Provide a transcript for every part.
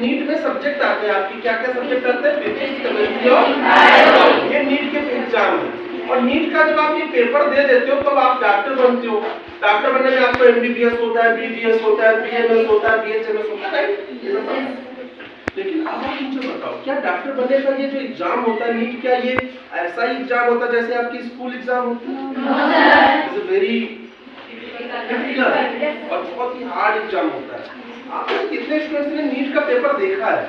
NEET में subject आते हैं आपकी, क्या क्या सब्जेक्ट आते हैं? फिजिक्स, केमिस्ट्री और बायो। ये नीट के एग्जाम है। और नीट का जब आप ये पेपर दे देते हो तब आप डॉक्टर बनते हो। डॉक्टर बनने में आपको एमबीबीएस होता है, बीडीएस होता है, बीएमएस होता है, बीएचएमएस होता है, ये सब होता है। लेकिन अब आप मुझे बताओ, क्या डॉक्टर बनने का ये जो एग्जाम होता है नीट, क्या ये ऐसा ही एग्जाम होता है जैसे आपकी स्कूल एग्जाम होती है? इट्स अ वेरी क्रिटिकल और बहुत ही हार्ड एग्जाम होता है। आपने कितने स्टूडेंट्स ने नीट का पेपर देखा है?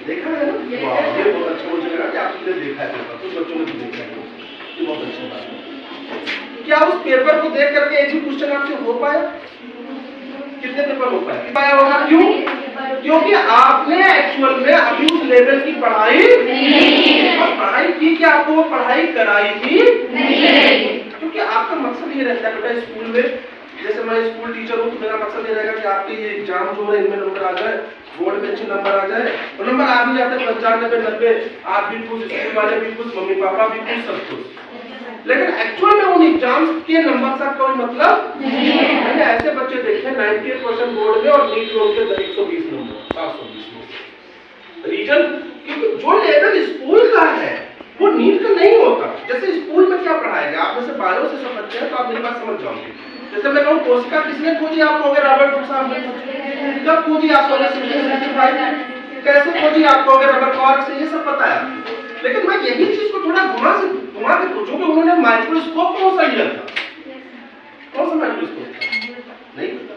देखा है ना? वाह, ये बहुत अच्छा मुझे लगा कि आपने देखा है पेपर, कुछ बच्चों ने भी देखा है, ये बहुत अच्छी बात है। क्या उस पेपर को देख करके एक भी क्वेश्चन आपसे हो पाया? कितने पेपर हो पाया होगा? क्यों? क्योंकि आपने एक्चुअल में अभी उस लेवल की पढ़ाई नहीं, और पढ़ाई की क्या आपको वो पढ़ाई कराई थी नहीं। क्योंकि आपका मकसद ये रहता है बेटा स्कूल में, जैसे मैं स्कूल टीचर हूँ तो मेरा मकसद ये रहेगा कि आपके ये एग्जाम जो है इनमें नंबर आ जाए, बोर्ड में अच्छे नंबर आ जाए, और नंबर आ भी जाते हैं 95, 90, आप भी खुश, स्कूल वाले भी खुश, मम्मी पापा भी खुश, सब खुश। लेकिन एक्चुअल में उन एग्जाम्स के नंबर का कोई मतलब नहीं है। मैंने ऐसे बच्चे देखे 98% बोर्ड में और नीट में उनके 120 नंबर, 720 नंबर। रीजन क्योंकि जो लेवल स्कूल का है वो नीट का नहीं होता। जैसे स्कूल में क्या पढ़ाएगा, आप में से बायो से सब बच्चे हैं तो आप मेरी बात समझ जाओगे। जैसे मैं कहूँ कोशिका किसने खोजी, आप कहोगे रॉबर्ट हुक साहब ने खोजी। कब खोजी? आप 1665। कैसे खोजी? आप कहोगे रबर कॉर्क से। ये सब पता है आपको। लेकिन मैं यही चीज को थोड़ा घुमा के पूछूं कि उन्होंने माइक्रोस्कोप कौन सा लिया था? कौन सा माइक्रोस्कोप? नहीं पता।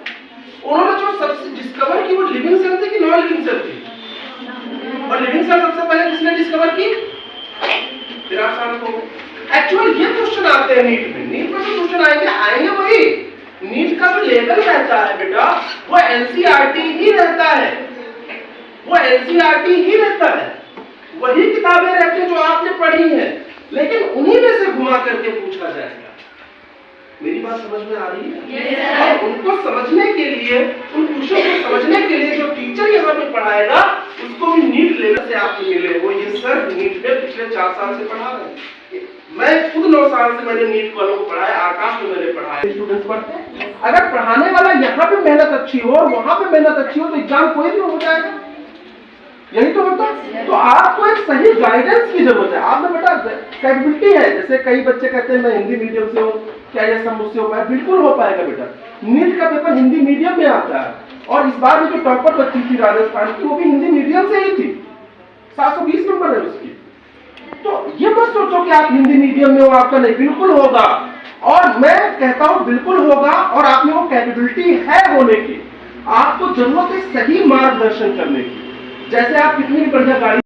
उन्होंने जो सबसे डिस्कवर की वो लिविंग सेल थी कि नॉन लिविंग सेल थी? और लिविंग सेल सबसे पहले किसने डिस्कवर की? फिर आप शाम को एक्चुअल ये क्वेश्चन आते हैं नीट में। नीट में जो क्वेश्चन आएंगे वही नीट का जो लेवल रहता है बेटा वो एनसीईआरटी ही रहता है, वो एनसीईआरटी ही रहता है, वही किताबें रहती हैं जो आपने पढ़ी हैं, लेकिन उन्हीं में से घुमा करके पूछा जाएगा। मेरी बात समझ में आ रही है? yes, और उनको समझने के लिए, उन क्वेश्चन को समझने के लिए जो टीचर यहाँ पे पढ़ाएगा उसको भी नीट लेवल से आपको मिले। वो ये सर नीट में पिछले 4 साल से पढ़ा रहे हैं। मैं खुद 9 साल से मैंने नीट वालों को पढ़ाया, आकाश में मैंने पढ़ाया, स्टूडेंट्स पढ़ते हैं। अगर पढ़ाने वाला यहाँ पे मेहनत अच्छी हो और वहां पे मेहनत अच्छी हो तो एग्जाम कोई भी हो जाएगा। यही तो होता है। तो आपको एक सही गाइडेंस की जरूरत है। आप में बेटा कैपेबिलिटी है, जैसे कई बच्चे कहते हैं मैं हिंदी मीडियम से हूँ, क्या ये सब मुझसे हो पाएगा? बिल्कुल हो पाएगा बेटा। नीट का पेपर हिंदी मीडियम में आता है, और इस बार में जो टॉपर बच्ची थी राजस्थान की वो भी हिंदी मीडियम से ही थी, 720 नंबर है उसकी। तो ये मत सोचो कि आप हिंदी मीडियम में हो आपका नहीं, बिल्कुल होगा। और मैं कहता हूँ बिल्कुल होगा, और आप में वो कैपेबिलिटी है होने की। आपको जरूरत है सही मार्गदर्शन करने की। जैसे आप कितनी भी बढ़िया गाड़ी